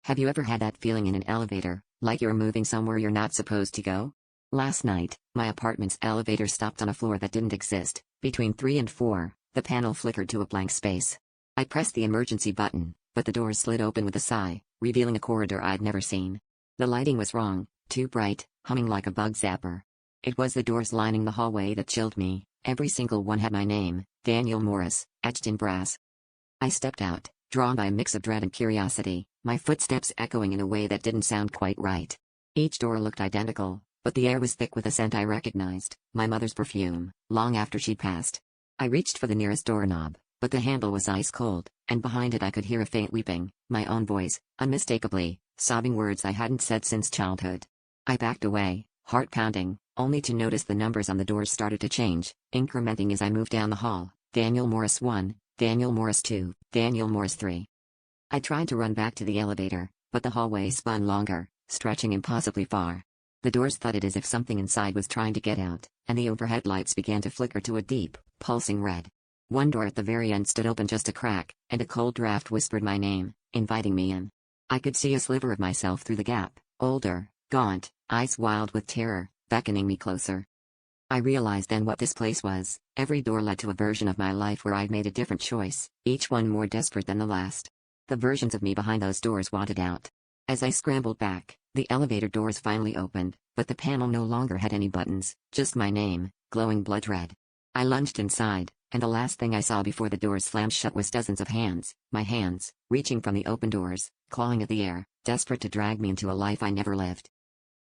Have you ever had that feeling in an elevator, like you're moving somewhere you're not supposed to go? Last night, my apartment's elevator stopped on a floor that didn't exist. Between 3 and 4, the panel flickered to a blank space. I pressed the emergency button, but the doors slid open with a sigh, revealing a corridor I'd never seen. The lighting was wrong, too bright, humming like a bug zapper. It was the doors lining the hallway that chilled me. Every single one had my name, Daniel Morris, etched in brass. I stepped out, drawn by a mix of dread and curiosity, my footsteps echoing in a way that didn't sound quite right. Each door looked identical, but the air was thick with a scent I recognized, my mother's perfume, long after she'd passed. I reached for the nearest doorknob, but the handle was ice cold, and behind it I could hear a faint weeping, my own voice, unmistakably, sobbing words I hadn't said since childhood. I backed away, heart pounding, only to notice the numbers on the doors started to change, incrementing as I moved down the hall. Daniel Morris 1, Daniel Morris 2, Daniel Morris 3. I tried to run back to the elevator, but the hallway spun longer, stretching impossibly far. The doors thudded as if something inside was trying to get out, and the overhead lights began to flicker to a deep, pulsing red. One door at the very end stood open just a crack, and a cold draft whispered my name, inviting me in. I could see a sliver of myself through the gap, older, gaunt, eyes wild with terror, beckoning me closer. I realized then what this place was. Every door led to a version of my life where I'd made a different choice, each one more desperate than the last. The versions of me behind those doors wanted out. As I scrambled back, the elevator doors finally opened, but the panel no longer had any buttons, just my name, glowing blood red. I lunged inside, and the last thing I saw before the doors slammed shut was dozens of hands, my hands, reaching from the open doors, clawing at the air, desperate to drag me into a life I never lived.